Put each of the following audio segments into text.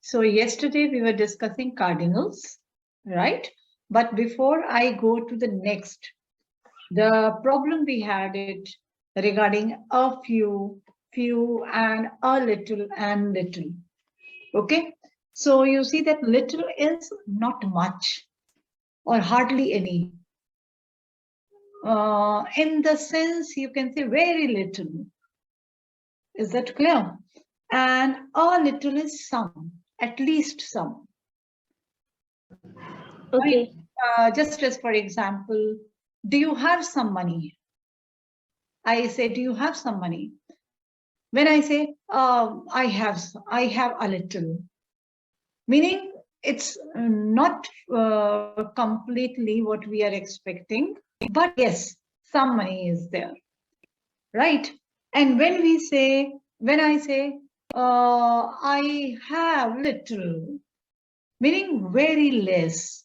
So yesterday we were discussing cardinals, right? But before I go to the next, the problem we had it regarding a few, and a little and little. Okay, so you see that little is not much or hardly any. In the sense you can say very little. Is that clear? And a little is some, at least some. Okay. Just as for example, do you have some money? I say, do you have some money? When I say, I have a little, meaning it's not completely what we are expecting, but yes, some money is there, right? And when I say, I have little, meaning very less,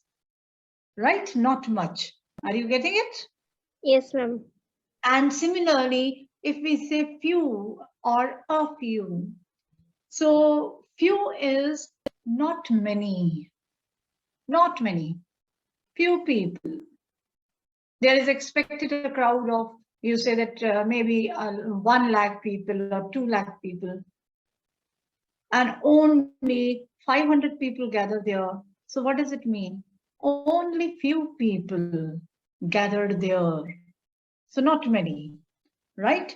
right? Not much. Are you getting it? Yes, ma'am. And similarly, if we say few or a few, so few is not many, few people. There is expected a crowd of, you say that maybe 1 lakh people or 2 lakh people, and only 500 people gather there. So what does it mean? Only few people gathered there. So not many, right?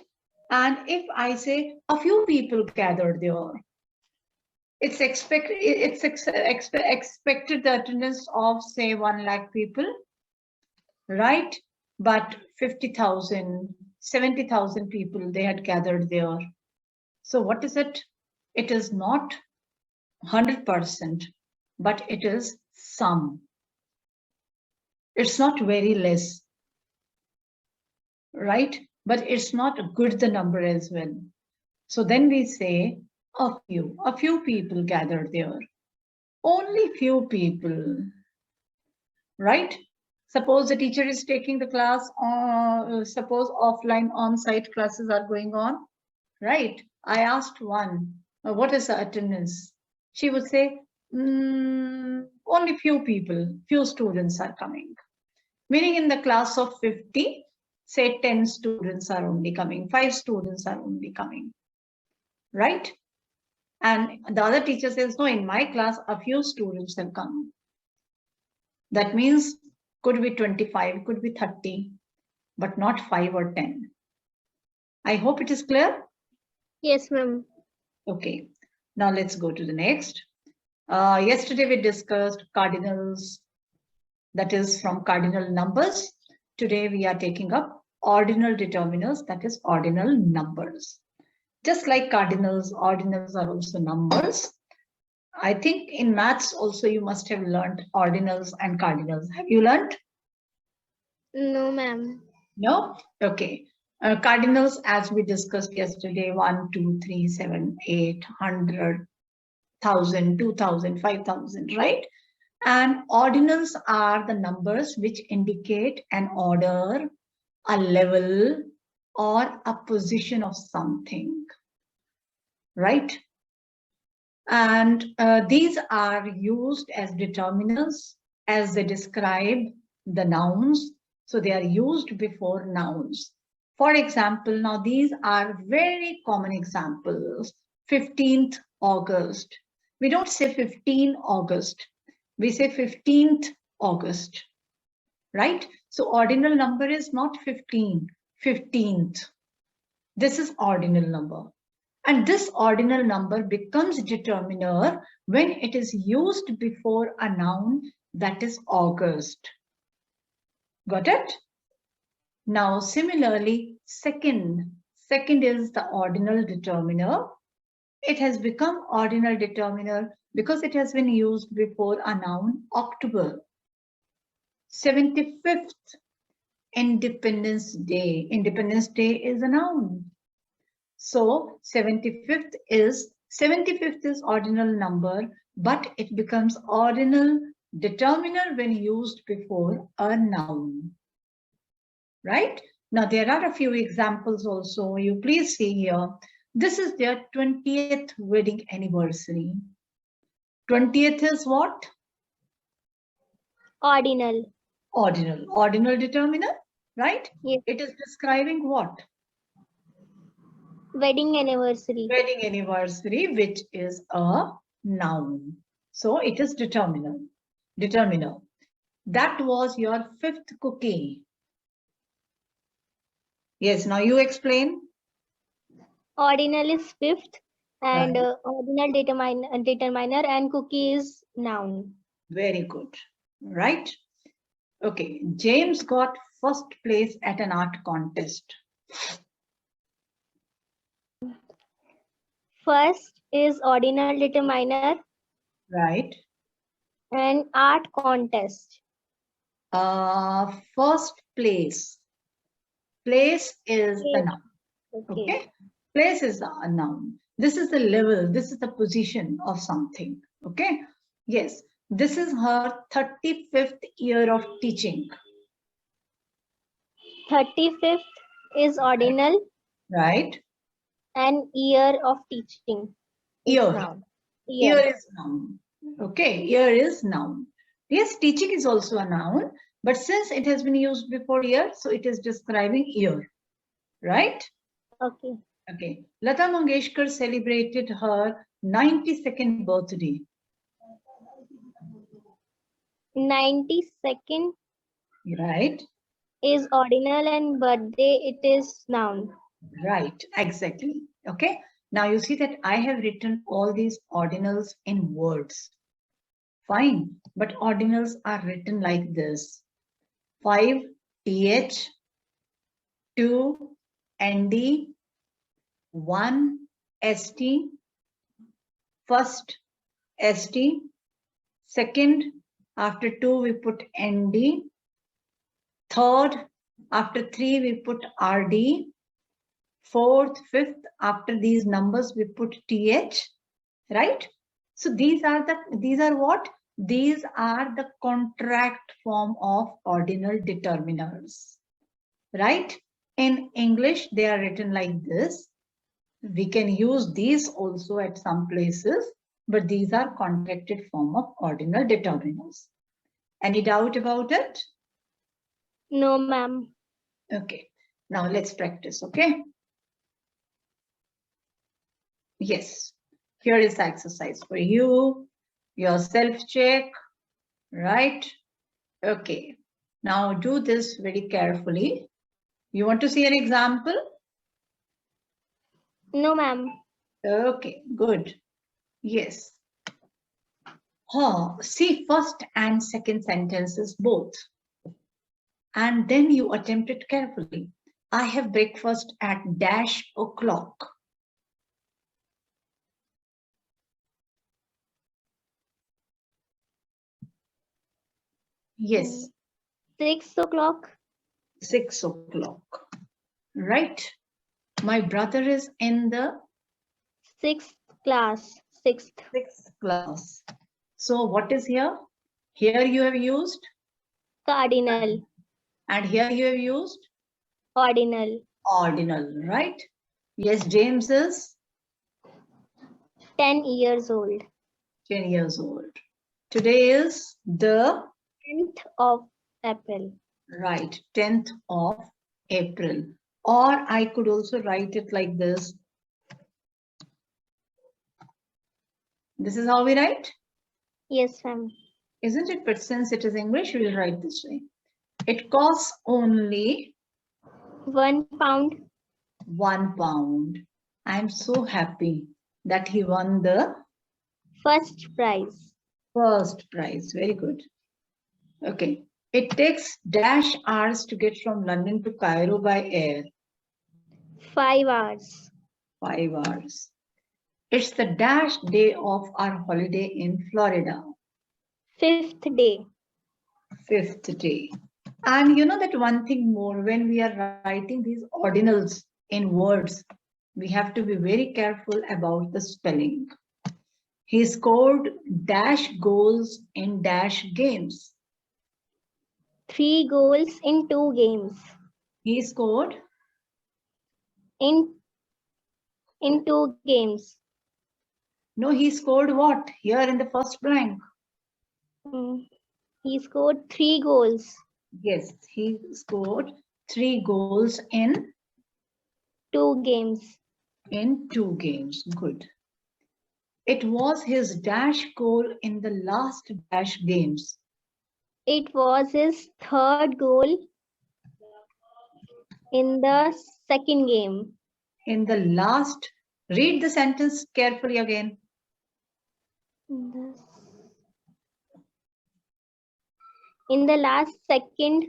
And if I say a few people gathered there, it's expected the attendance of say 1 lakh people, right? But 50,000, 70,000 people they had gathered there. So what is it? It is not 100%, but it is some. It's not very less, right? But it's not good the number as well. So then we say a few people gathered there. Only few people, right? Suppose the teacher is taking the class, suppose offline on-site classes are going on, right? I asked one, what is the attendance? She would say, only few people, few students are coming. Meaning in the class of 50, say 10 students are only coming, 5 students are only coming, right? And the other teacher says, no, in my class, a few students have come. That means could be 25, could be 30, but not 5 or 10. I hope it is clear. Yes, ma'am. Okay, now let's go to the next. Yesterday we discussed cardinals, that is from cardinal numbers. Today we are taking up ordinal determiners, that is ordinal numbers. Just like cardinals, ordinals are also numbers. I think in maths also you must have learned ordinals and cardinals. Have you learned? No, ma'am. No? Okay. Cardinals, as we discussed yesterday, 1, 2, 3, 7, 8, 100, 1,000, 2,000, 5,000, right? And ordinals are the numbers which indicate an order, a level, or a position of something, right? And these are used as determiners as they describe the nouns. So they are used before nouns. For example, now these are very common examples. 15th August. We don't say 15 August. We say 15th August, right? So ordinal number is not 15, 15th. This is ordinal number. And this ordinal number becomes determiner when it is used before a noun, that is August. Got it? Now, similarly, second is the ordinal determiner. It has become ordinal determiner because it has been used before a noun, October. 75th, Independence Day. Independence Day is a noun. So 75th is ordinal number, but it becomes ordinal determiner when used before a noun. Right? Now there are a few examples also. You please see here. This is their 20th wedding anniversary. 20th is what? Ordinal. Ordinal. Ordinal determiner, right? Yes. It is describing what? Wedding anniversary. Wedding anniversary, which is a noun. So it is determiner. Determiner. That was your 5th cookie. Yes, now you explain. Ordinal is 5th and Right. ordinal determiner and cookie is noun. Very good. Right? Okay. James got 1st place at an art contest. First is ordinal determiner Right. and art contest. 1st place. Place is the noun. Okay. Place is a noun. This is the level. This is the position of something. Okay. Yes. This is her 35th year of teaching. 35th is ordinal Right. and year of teaching. Year. Noun. Year is noun. Okay. Year is noun. Yes, teaching is also a noun, but since it has been used before year, so it is describing year. Right? Okay. Okay. Lata Mangeshkar celebrated her 92nd birthday. 92nd Right. is ordinal and birthday it is noun. Right, exactly. Okay. Now you see that I have written all these ordinals in words. Fine. But ordinals are written like this. 5 th, 2 nd, 1 st, first st, second after 2 we put nd, third after 3 we put rd, fourth, fifth, after these numbers we put th, right? So these are what? These are the contract form of ordinal determiners, right? In English, they are written like this. We can use these also at some places, but these are contracted form of ordinal determiners. Any doubt about it? No, ma'am. Okay. Now let's practice, okay? Yes, here is the exercise for you, your self-check, right? Okay, now do this very carefully. You want to see an example? No, ma'am. Okay, good. Yes. See first and second sentences both. And then you attempt it carefully. I have breakfast at -o'clock. Yes. 6 o'clock. 6 o'clock. Right. My brother is in the 6th class. 6th. 6th class. So what is here? Here you have used Cardinal. and here you have used Ordinal. ordinal, right? Yes, James is 10 years old. 10 years old. Today is the 10th of April. right 10th of April. Or I could also write it like this. This is how we write? Yes, ma'am. Isn't it? But since it is English, we will write this way. It costs only £1. £1. I'm so happy that he won the First prize. first prize. Very good. Okay. It takes -hours to get from London to Cairo by air. 5 hours. 5 hours. It's the -day of our holiday in Florida. 5th day. 5th day. And you know that one thing more, when we are writing these ordinals in words, we have to be very careful about the spelling. He scored -goals in -games. 3 goals in 2 games. He scored In 2 games. No, he scored what? Here in the first blank. He scored 3 goals. Yes, he scored 3 goals in 2 games. 2 games. Good. It was his dash goal in the last dash games. It was his 3rd goal in the 2nd game. In the last, read the sentence carefully again. In the last second.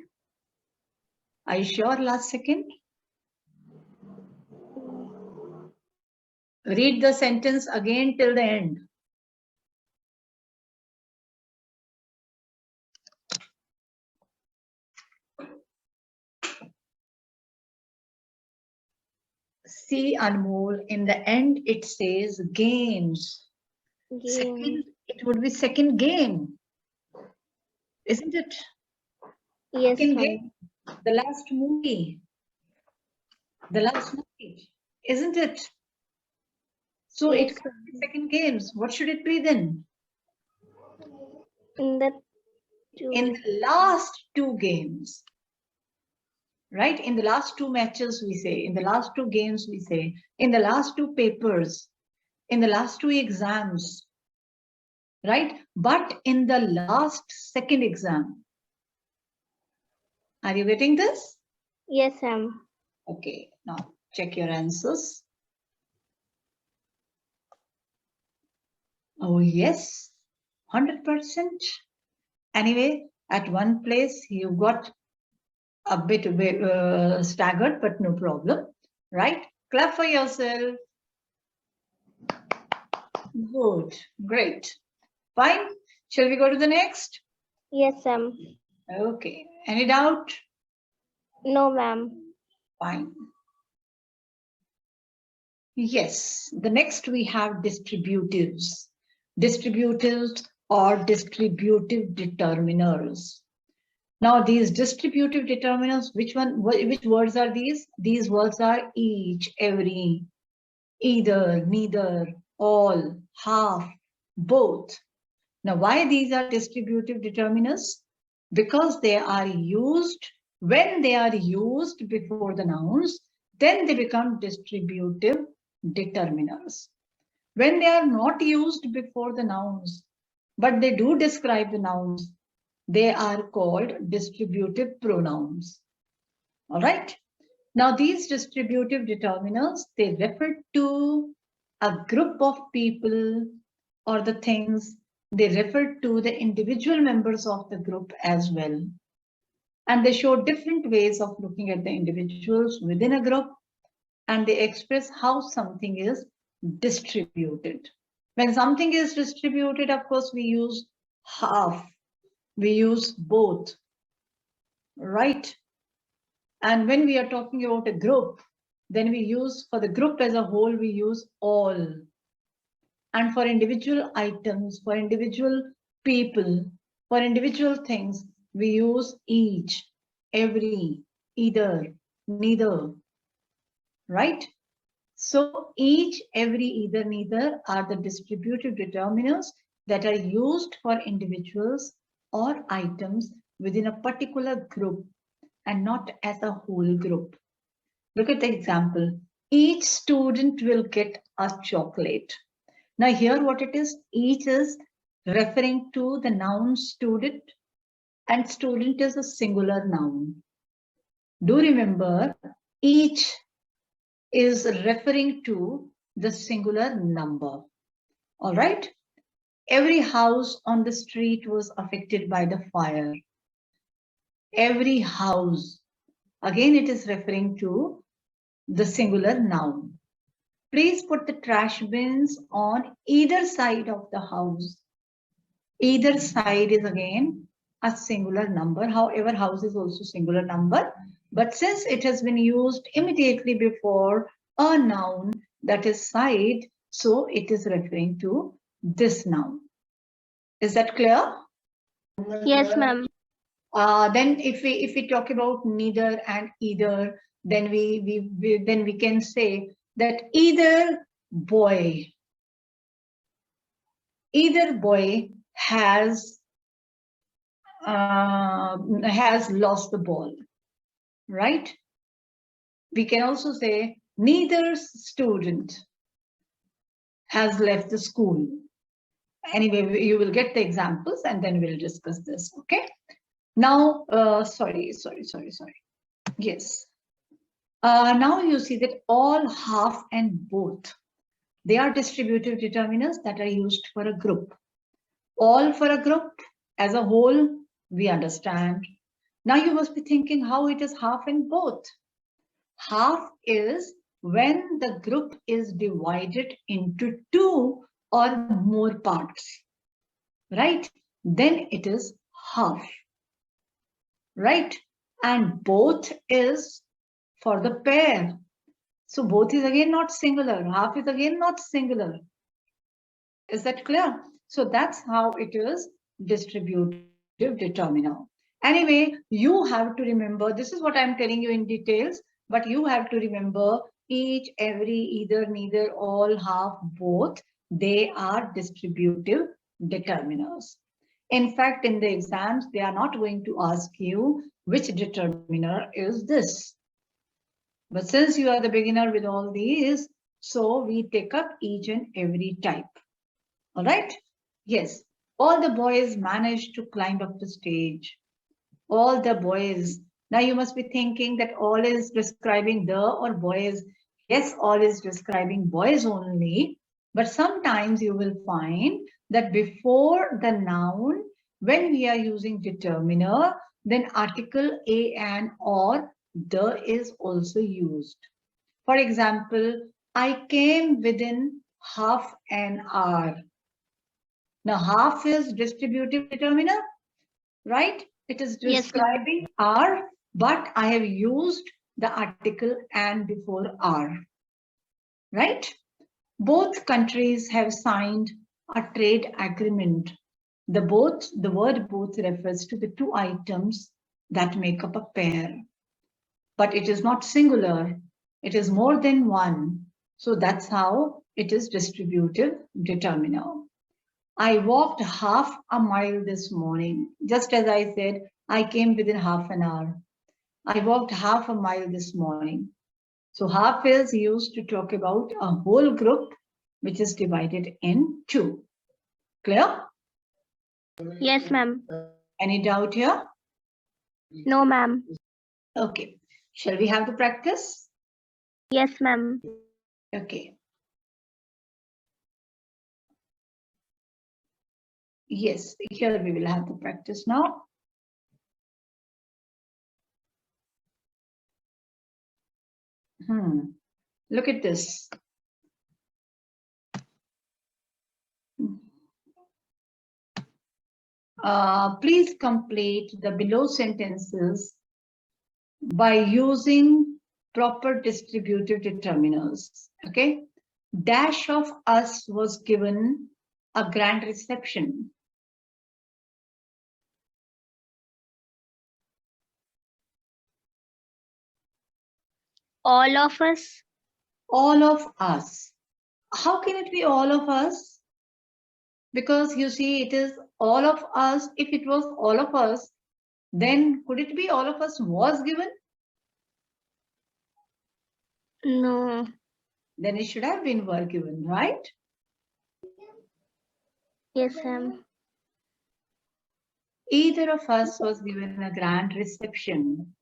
Are you sure last second? Read the sentence again till the end. See, Anmol, in the end it says games. Second, it would be second game. Isn't it? Yes, Second game. The last movie. The last movie. Isn't it? So yes, it can't be second games. What should it be then? in the last 2 games. Right? In the last 2 matches, we say. In the last 2 games, we say. In the last 2 papers. In the last 2 exams. Right? But in the last second exam. Are you getting this? Yes, ma'am. Okay, now check your answers. Oh, yes, 100%. Anyway, at one place you got a bit staggered, but no problem, right? Clap for yourself. Good, great. Fine. Shall we go to the next? Yes, ma'am. Okay. Any doubt? No, ma'am. Fine. Yes, the next we have distributives. Distributives or distributive determiners. Now these distributive determiners, which words are these? These words are each, every, either, neither, all, half, both. Now why these are distributive determiners? Because they are used, when they are used before the nouns, then they become distributive determiners. When they are not used before the nouns, but they do describe the nouns, they are called distributive pronouns. All right. Now, these distributive determiners, they refer to a group of people or the things. They refer to the individual members of the group as well. And they show different ways of looking at the individuals within a group, and they express how something is distributed. When something is distributed, of course, we use half, we use both, right? And when we are talking about a group, then we use, for the group as a whole, we use all. And for individual items, for individual people, for individual things, we use each, every, either, neither, right? So each, every, either, neither are the distributive determiners that are used for individuals or items within a particular group and not as a whole group. Look at the example. Each student will get a chocolate. Now here what it is, each is referring to the noun student, and student is a singular noun. Do remember, each is referring to the singular number. All right. Every house on the street was affected by the fire. Every house. Again, it is referring to the singular noun. Please put the trash bins on either side of the house. Either side is again a singular number. However, house is also singular number. But since it has been used immediately before a noun, that is side, so it is referring to this noun. Is that clear? Yes, ma'am. Then if we talk about neither and either, then we can say that either boy either boy has lost the ball, right? We can also say neither student has left the school. Anyway, you will get the examples and then we'll discuss this, okay? Now, sorry. Yes. Now you see that all, half, and both, they are distributive determiners that are used for a group. All for a group, as a whole, we understand. Now you must be thinking how it is half and both. Half is when the group is divided into two or more parts, right? Then it is half, right? And both is for the pair. So both is again not singular. Half is again not singular. Is that clear? So that's how it is distributive determiner. Anyway, you have to remember, this is what I'm telling you in details, but you have to remember each, every, either, neither, all, half, both, they are distributive determiners. In fact, in the exams, they are not going to ask you which determiner is this. But since you are the beginner with all these, so we take up each and every type. All right? Yes. All the boys managed to climb up the stage. All the boys. Now you must be thinking that all is describing the or boys. Yes, all is describing boys only. But sometimes you will find that before the noun, when we are using determiner, then article a and or the is also used. For example, I came within half an hour. Now, half is distributive determiner, right? It is describing hour, but I have used the article and before hour, right? Both countries have signed a trade agreement. The word both refers to the two items that make up a pair, but it is not singular. It is more than one. So that's how it is distributive determiner. I walked half a mile this morning. Just as I said, I came within half an hour. I walked half a mile this morning. So half is used to talk about a whole group which is divided in two. Clear? Yes, ma'am. Any doubt here? No, ma'am. Okay. Shall we have the practice? Yes, ma'am. Okay. Yes, here we will have the practice now. Look at this. Please complete the below sentences by using proper distributive determiners. Okay. Dash of us was given a grand reception. All of us. All of us. How can it be all of us? Because you see, it is all of us. If it was all of us, then could it be all of us was given? No. Then it should have been were given, right? Yes, ma'am. Either of us was given a grand reception.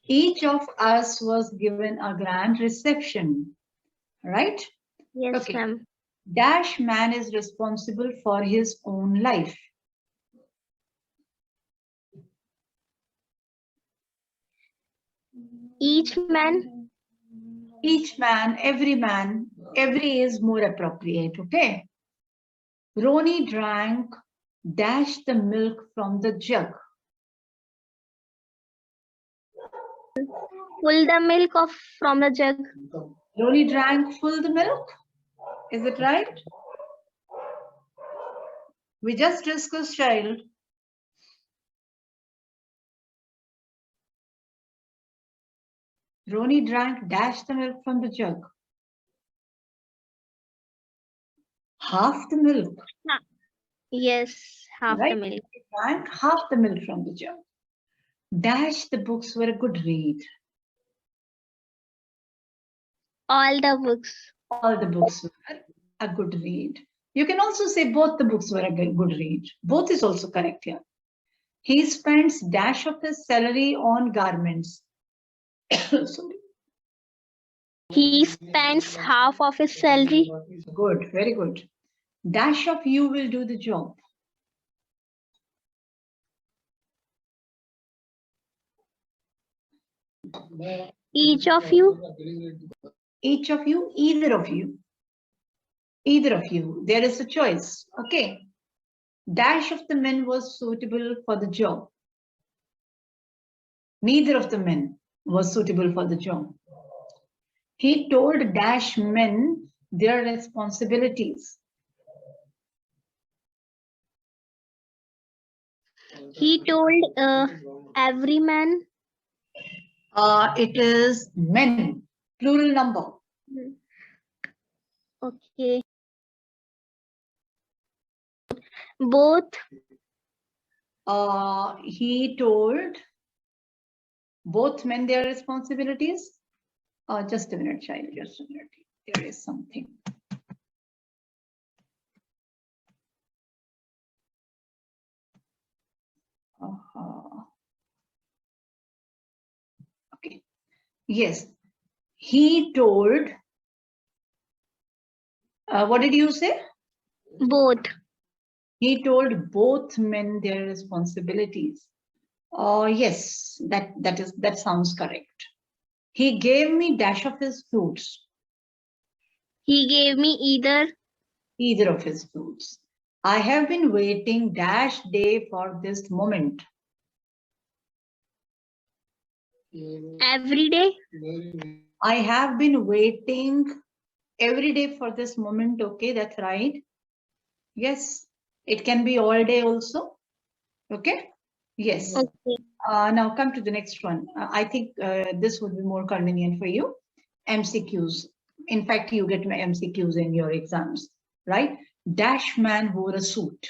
Each of us was given a grand reception, right? Yes, Okay. ma'am. Dash man is responsible for his own life. Each man. Each man, every is more appropriate, okay? Roni drank dash the milk from the jug. Pull the milk off from the jug. Roni drank full the milk. Is it right? We just discussed, child. Roni drank dash the milk from the jug. Half the milk. Yes, half the Right? milk. Drank half the milk from the jug. Dash the books were a good read. All the books. All the books were a good read. You can also say both the books were a good read. Both is also correct here. He spends dash of his salary on garments. Sorry. He spends half of his salary. Good, very good. Dash of you will do the job. Each of you. Each of you, either of you. Either of you. There is a choice. Okay. Dash of the men was suitable for the job. Neither of the men was suitable for the job. He told dash men their responsibilities. He told every man. It is men, plural number. Okay. Both. He told both men their responsibilities. Just a minute, child, just a minute. There is something. Okay. Yes. He told, what did you say? Both. He told both men their responsibilities. Yes, that sounds correct. He gave me dash of his fruits. He gave me Either of his fruits. I have been waiting dash day for this moment. every day. I have been waiting every day for this moment. Okay, that's right. Yes, it can be all day also. Okay. Yes. Okay. Now come to the next one. I think this would be more convenient for you. MCQs. In fact, you get MCQs in your exams, right? Dash man wore a suit.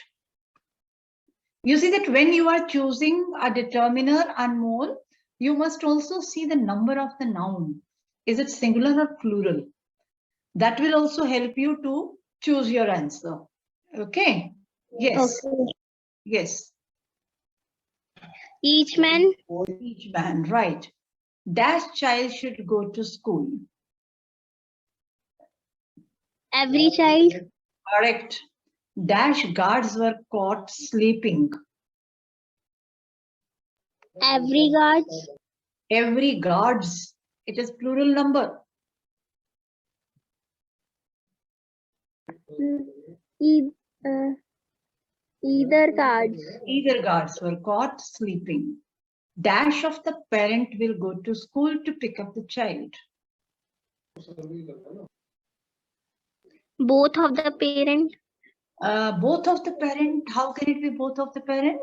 You see that when you are choosing a determiner, Anmol, you must also see the number of the noun. Is it singular or plural? That will also help you to choose your answer. Okay. Yes. Okay. Yes. Each man. Each man, right. Dash child should go to school. Every child. Correct. Dash guards were caught sleeping. Every guard. Every guards. It is plural number. Either guards. Either guards were caught sleeping. Dash of the parent will go to school to pick up the child. Both of the parent. Both of the parent. How can it be both of the parent?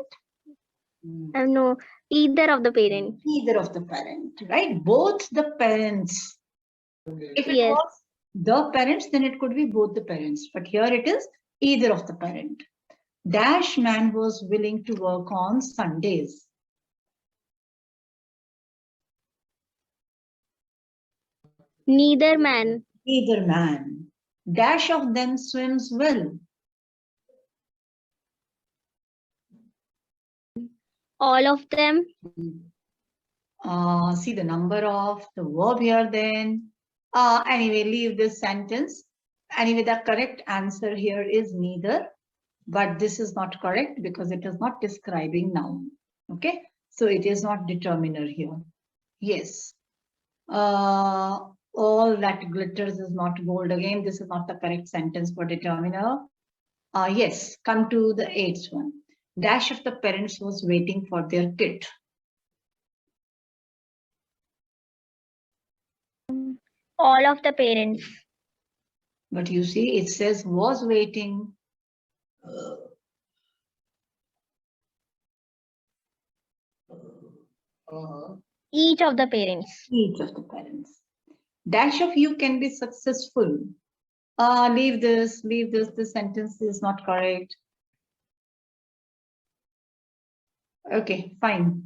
No, either of the parent. Either of the parent, right? Both the parents. If it Yes. was the parents, then it could be both the parents. But here it is either of the parent. Dash man was willing to work on Sundays. Neither man. Either man. Dash of them swims well. All of them. See the number of the verb here then. Anyway, leave this sentence. Anyway, the correct answer here is neither. But this is not correct because it is not describing noun. Okay. So it is not determiner here. Yes. All that glitters is not gold. Again, this is not the correct sentence for determiner. Yes, come to the eighth one. Dash of the parents was waiting for their kid. All of the parents. But you see, it says was waiting. Each of the parents. Each of the parents. Dash of you can be successful. Leave this, this sentence is not correct. Okay, fine.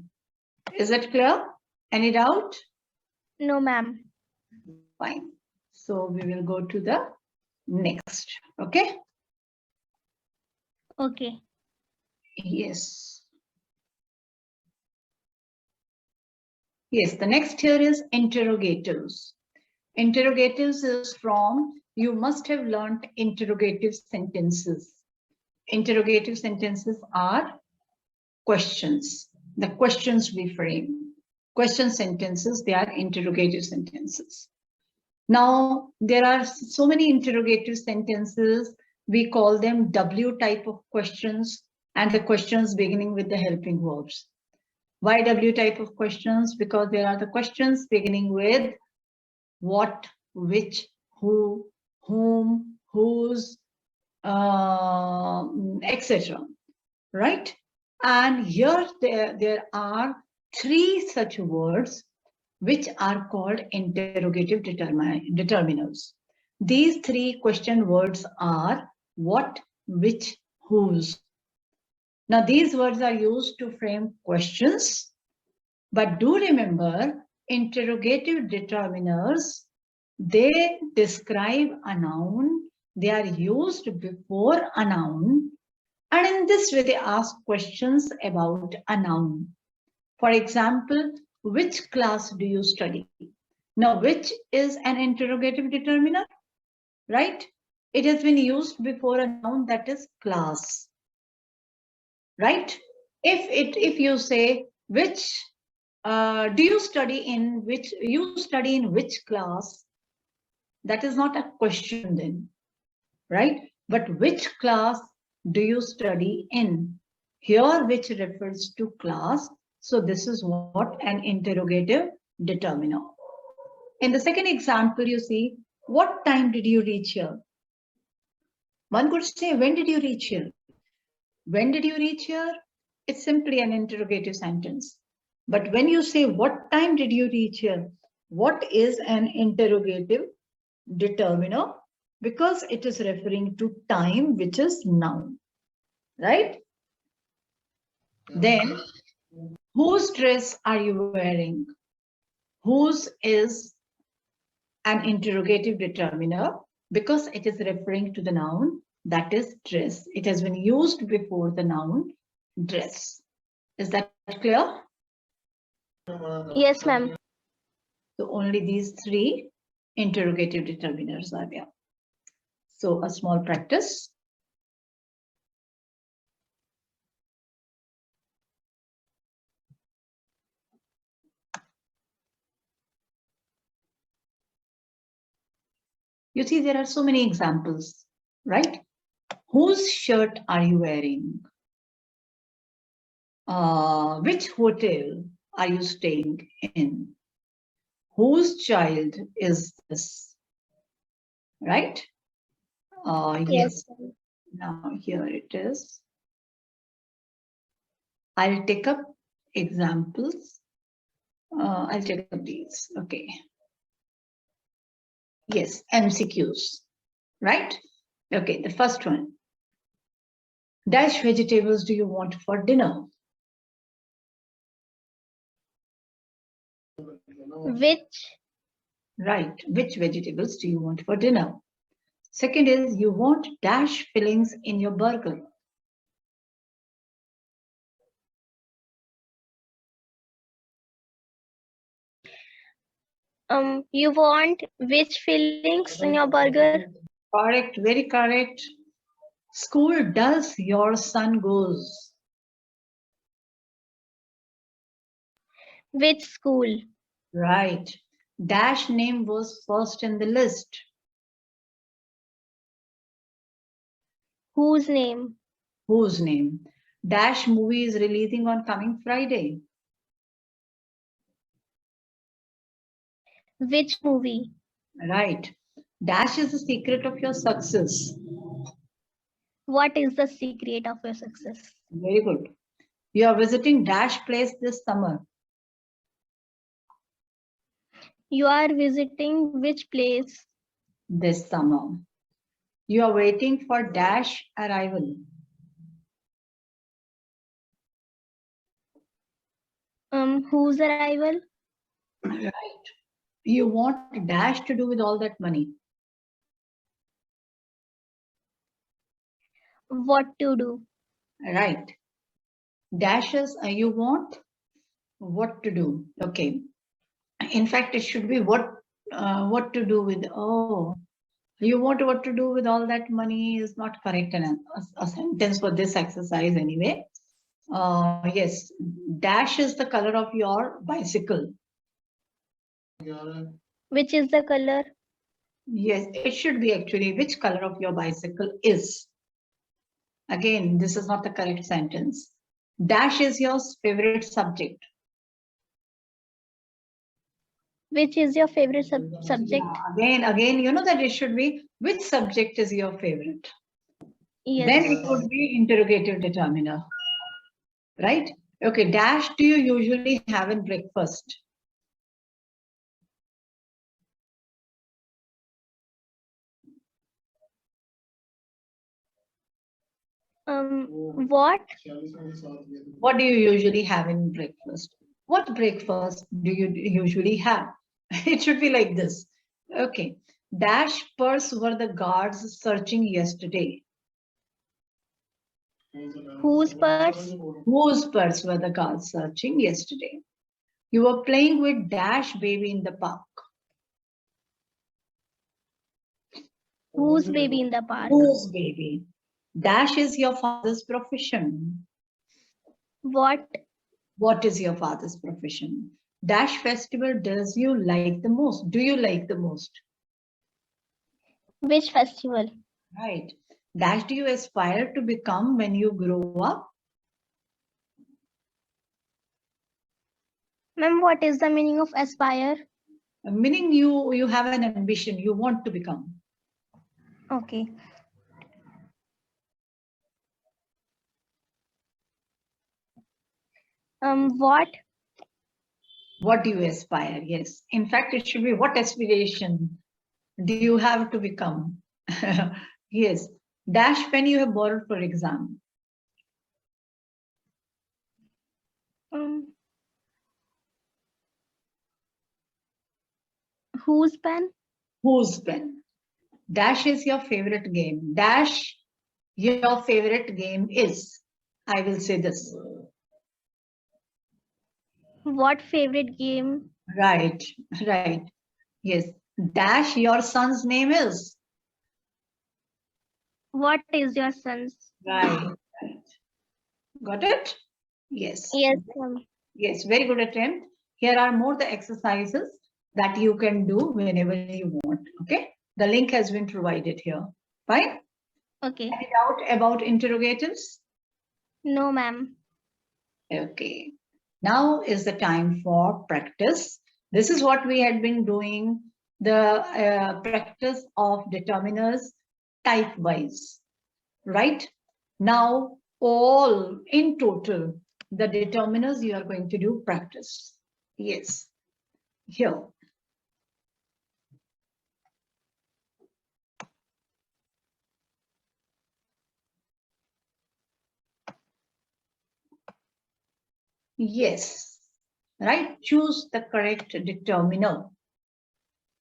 Is it clear? Any doubt? No, ma'am. Fine. So we will go to the next. Okay. Okay. Yes. Yes, the next here is interrogatives. Interrogatives is from, you must have learned interrogative sentences. Interrogative sentences are questions. The questions we frame. Question sentences, they are interrogative sentences. Now, there are so many interrogative sentences. We call them W type of questions, and the questions beginning with the helping verbs. Why W type of questions? Because there are the questions beginning with what, which, who, whom, whose, etc. Right? And here there are three such words which are called interrogative determiners. These three question words are what, which, whose. Now these words are used to frame questions, but do remember interrogative determiners, they describe a noun, they are used before a noun, and in this way they ask questions about a noun. For example, which class do you study? Now, which is an interrogative determiner, right? It has been used before a noun, that is class, right? If you say which, do you study in which, you study in which class? That is not a question then, right? But which class do you study in? Here, which refers to class. So this is what an interrogative determiner. In the second example, you see, what time did you reach here? One could say, when did you reach here? When did you reach here? It's simply an interrogative sentence. But when you say, what time did you reach here? What is an interrogative determiner? Because it is referring to time, which is noun, right? Then, whose dress are you wearing? Whose is an interrogative determiner because it is referring to the noun, that is dress. It has been used before the noun dress. Is that clear? Yes, ma'am. So only these three interrogative determiners are there. So a small practice. You see, there are so many examples, right? Whose shirt are you wearing? Which hotel are you staying in? Whose child is this? Right? Yes. Now here it is. I'll take up examples. I'll take up these. Okay. Yes, MCQs. Right? Okay, the first one. Dash vegetables do you want for dinner? Which? Right. Which vegetables do you want for dinner? Second is, you want dash fillings in your burger. You want which fillings in your burger? Correct, very correct. School does your son goes? Which school? Right. Dash name was first in the list. Whose name? Whose name? Dash movie is releasing on coming Friday. Which movie? Right. Dash is the secret of your success. What is the secret of your success? Very good. You are visiting Dash place this summer. You are visiting which place? This summer. You are waiting for Dash arrival. Whose arrival? Right. You want dash to do with all that money. What to do? Right. Dashes, you want what to do. Okay. In fact, it should be what to do with. Oh, you want what to do with all that money is not correct in a sentence for this exercise anyway. Yes, dash is the color of your bicycle. Which is the color? Yes, it should be actually which color of your bicycle is. Again, this is not the correct sentence. Dash is your favorite subject. Which is your favorite subject? Again, you know that it should be which subject is your favorite. Yes. Then it would be interrogative determiner. Right? Okay, dash do you usually have in breakfast? What? What do you usually have in breakfast? What breakfast do you usually have? It should be like this. Okay. Dash purse were the guards searching yesterday. Whose purse? Whose purse were the guards searching yesterday? You were playing with Dash baby in the park. Whose baby in the park? Whose baby? Dash is your father's profession. What? What is your father's profession? Dash festival does you like the most? Do you like the most? Which festival? Right. Dash do you aspire to become when you grow up? Ma'am, what is the meaning of aspire? Meaning you have an ambition, you want to become. Okay. What? What do you aspire? Yes. In fact, it should be what aspiration do you have to become? Yes. Dash pen you have borrowed for exam. Whose pen? Whose pen? Dash is your favorite game. Dash, your favorite game is. I will say this. What favorite game? Right, right. Yes. Dash, your son's name is. What is your son's? Right, right. Got it? Yes. Yes. Yes, very good attempt. Here are more the exercises that you can do whenever you want. Okay. The link has been provided here. Fine. Okay. Any doubt about interrogatives? No, ma'am. Okay. Now is the time for practice. This is what we had been doing, the practice of determiners type-wise, right? Now, all in total, the determiners you are going to do practice. Yes, here. Yes, right? Choose the correct determiner.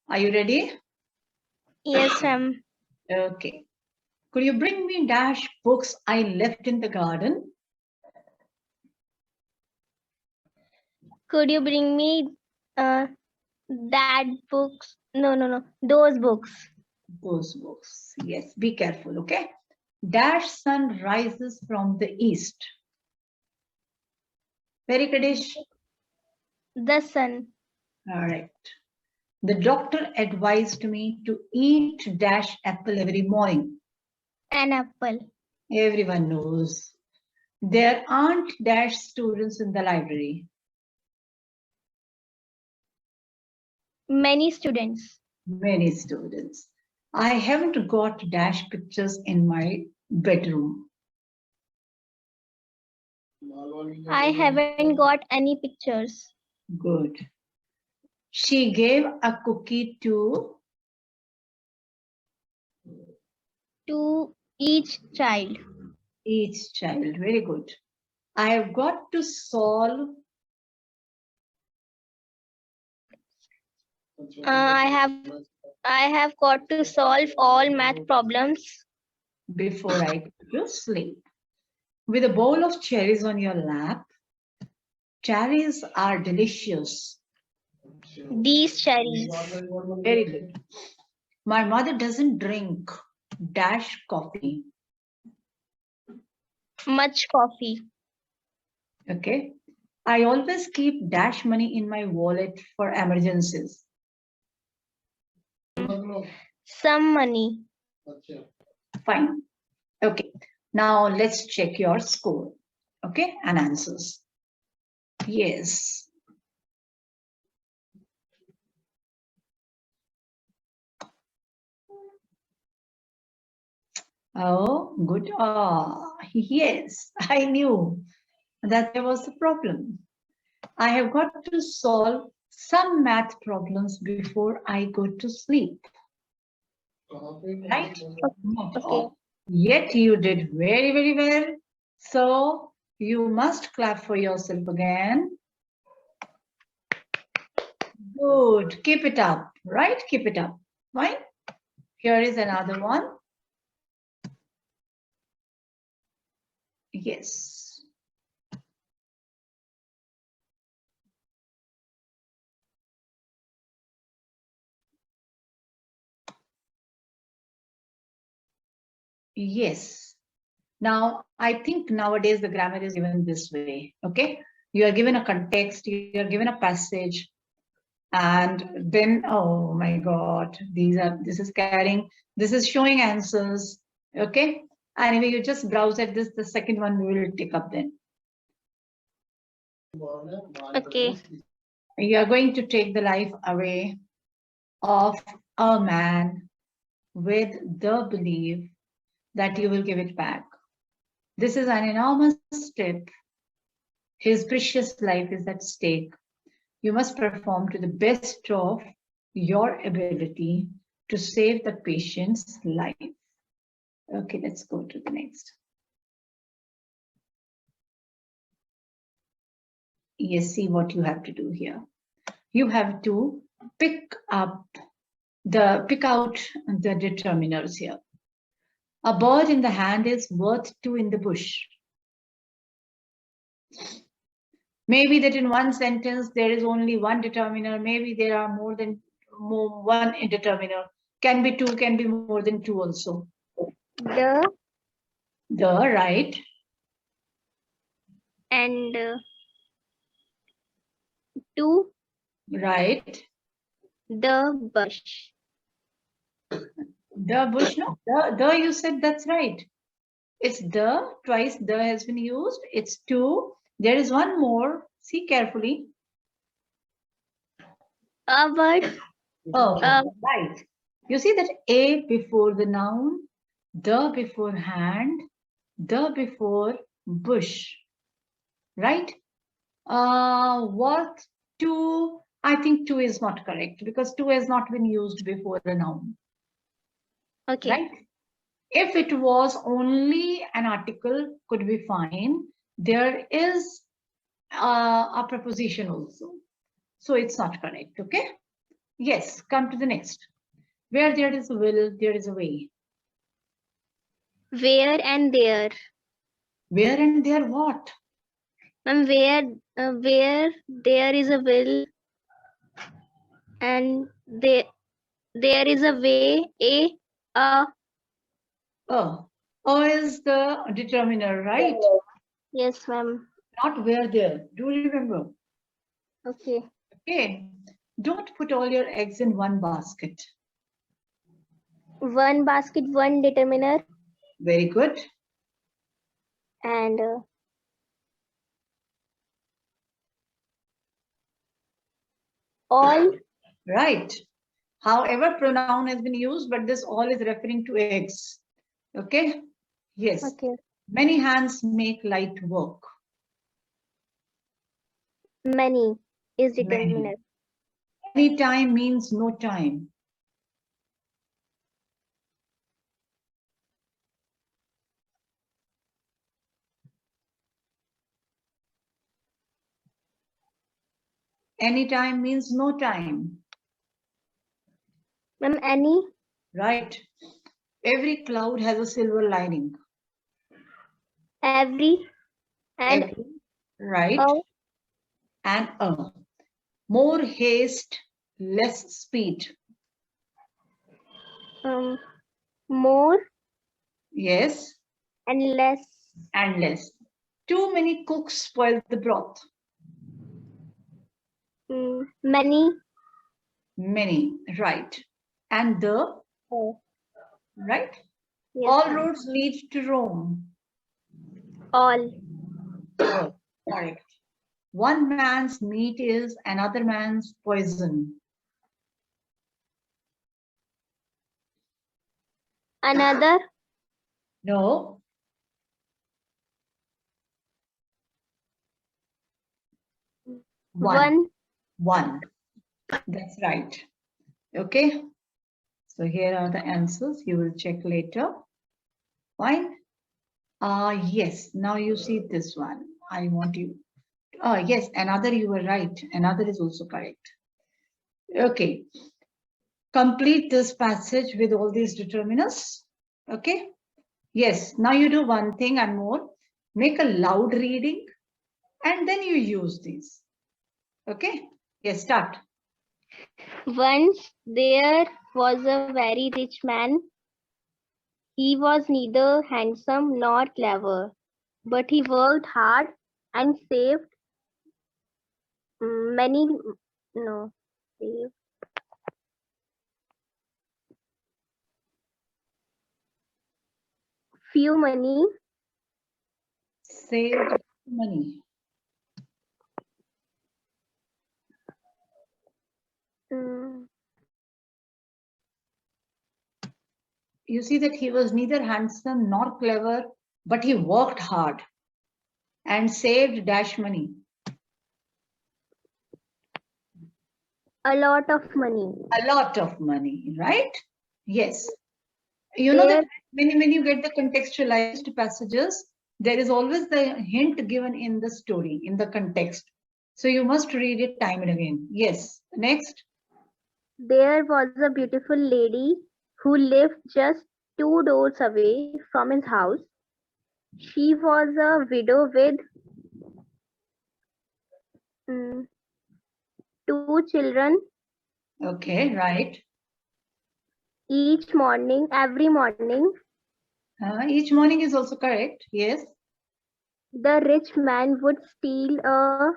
Are you ready? Yes, ma'am. Okay. Could you bring me dash books I left in the garden? Could you bring me that books? No. Those books. Those books. Yes, be careful, okay? Dash sun rises from the east. Very Kaddish. The sun. All right. The doctor advised me to eat dash apple every morning. An apple. Everyone knows. There aren't dash students in the library. Many students. Many students. I haven't got dash pictures in my bedroom. I haven't got any pictures. Good. She gave a cookie to each child. each child. Very good. I have got to solve I have got to solve all math problems before I go to sleep. With a bowl of cherries on your lap, cherries are delicious. these cherries. Very good. My mother doesn't drink dash coffee. Much coffee. Okay. I always keep dash money in my wallet for emergencies. Some money. Fine. Okay. Now let's check your score. Okay. And answers. Yes. Oh, good. Ah, yes. I knew that there was a problem. I have got to solve some math problems before I go to sleep. Right? Not Okay. all. Yet you did very, very well. So you must clap for yourself again. Good. Keep it up. Right? Keep it up. Fine. Here is another one. Yes. Yes. Now, I think nowadays the grammar is given this way. Okay. You are given a context, you are given a passage, and then, oh my God, this is showing answers. Okay. Anyway, you just browse at this, the second one we will take up then. Okay. You are going to take the life away of a man with the belief that you will give it back. This is an enormous step. His precious life is at stake. You must perform to the best of your ability to save the patient's life. Okay, let's go to the next. Yes, see what you have to do here. You have to pick out the determiners here. A bird in the hand is worth two in the bush. Maybe that in one sentence there is only one determiner. Maybe there are more than one determiner. Can be two, can be more than two also. The Right. and to Right. the bush. The bush, no. The you said that's right. It's the, twice the has been used. It's two. There is one more. See carefully. A bird. Oh, right. You see that A before the noun, the before hand, the before bush, right? What two? I think two is not correct because two has not been used before a noun. Okay. Right? If it was only an article, could be fine. There is a preposition also. So it's not correct, okay? Yes, come to the next. Where there is a will, there is a way. Where and there. Where and there what? And where there is a will and there is a way. Oh, is the determiner, right? Yes, ma'am. Not where there. Do remember. Okay. Okay. Don't put all your eggs in one basket. One basket, one determiner, Very good. and all. Right. However, pronoun has been used, but this all is referring to eggs. Okay. Yes. Okay. Many hands make light work. Many is determiner. Any time means no time. Any time means no time. Ma'am, any? Right. Every cloud has a silver lining. Every? And Every, right. oh, And more haste, less speed. more Yes, and less. and less. Too many cooks spoil the broth. Many. Many, right. And the, Oh, right. yes, All ma'am. roads lead to Rome. All. Oh, correct. One man's meat is another man's poison. Another. No. One. That's right. Okay. So here are the answers. You will check later. Fine. Yes. Now you see this one. I want you. Yes. Another, you were right. Another is also correct. Okay. Complete this passage with all these determiners. Okay. Yes. Now you do one thing and more. Make a loud reading and then you use these. Okay. Yes. Start. Once there was a very rich man. He was neither handsome nor clever, but he worked hard and saved many no saved few money. Saved money. You see that he was neither handsome nor clever, but he worked hard and saved dash money. A lot of money. A lot of money, right? Yes. You know that when you get the contextualized passages, there is always the hint given in the story, in the context. So you must read it time and again. Yes. Next. There was a beautiful lady who lived just 2 doors away from his house. She was a widow with 2 children. Okay, right. Every morning, Each morning is also correct. Yes. the rich man would steal a.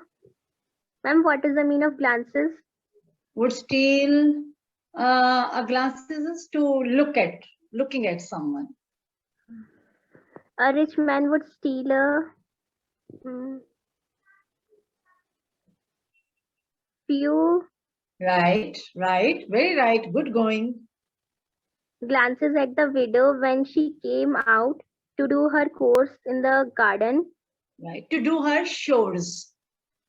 Ma'am, what is the meaning of glances? Would steal a glasses to looking at someone. A rich man would steal a few Right, very right. Good going. glances at the widow when she came out to do her course in the garden. Right. To do her chores.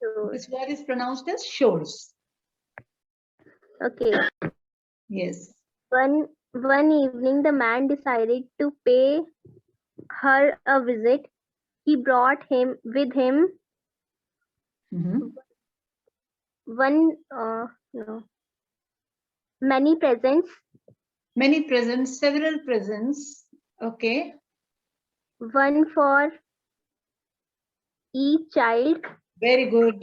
So, This word is pronounced as chores. okay. Yes. One evening, the man decided to pay her a visit. He brought him with him many presents. Many presents, several presents. Okay. One for each child. Very good.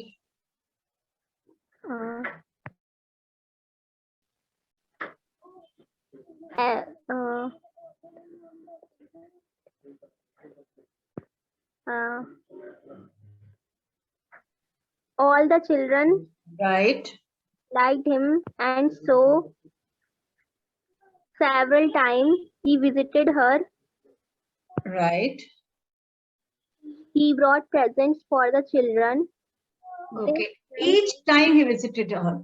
All the children Right. liked him, and so several times he visited her. Right. He brought presents for the children. Okay. Each time he visited her.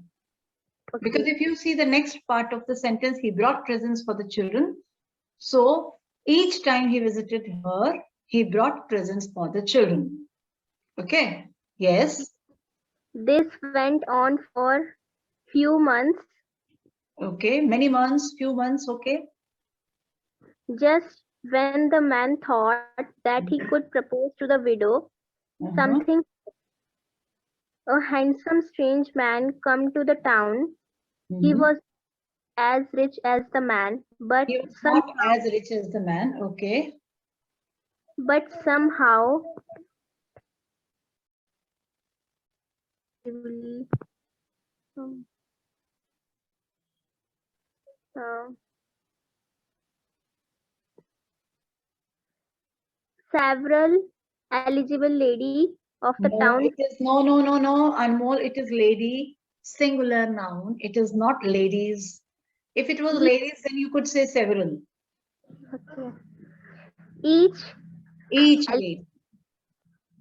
Okay. Because if you see the next part of the sentence, he brought presents for the children. So each time he visited her, he brought presents for the children. Okay. Yes. This went on for few months. Okay. Many months, few months. Okay. Just when the man thought that he could propose to the widow, something a handsome strange man come to the town. He was as rich as the man, He was not as rich as the man. Okay. somehow uh, several eligible lady of the No, town. it is no, Anmol, it is lady, singular noun. It is not ladies. If it was ladies, then you could say several. Okay. Each Each el- lady.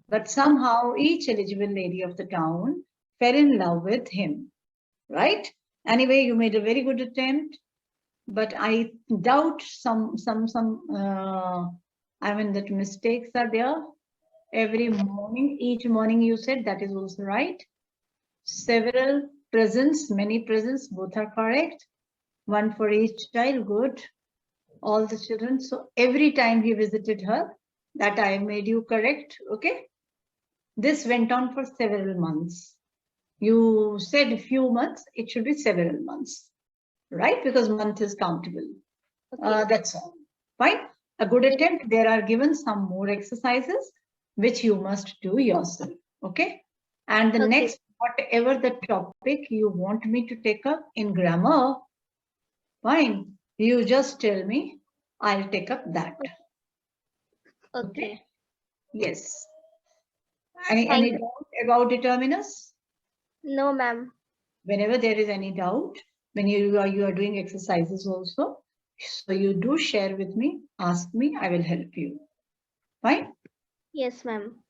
But somehow each eligible lady of the town fell in love with him. Right? Anyway, you made a very good attempt, but I doubt that mistakes are there. Every morning, each morning you said that is also right. Several presents, many presents, both are correct. One for each child, good. All the children. So every time he visited her, that I made you correct. Okay. This went on for several months. You said a few months, it should be several months, right? Because month is countable. okay. That's all. Fine. A good attempt. There are given some more exercises which you must do yourself. Okay. And the Okay. next, whatever the topic you want me to take up in grammar, fine. You just tell me, I'll take up that. Okay. Yes. Any Thank you. doubt about determiners? No, ma'am. Whenever there is any doubt, when you are doing exercises also, so you do share with me, ask me, I will help you. Fine? Yes, ma'am.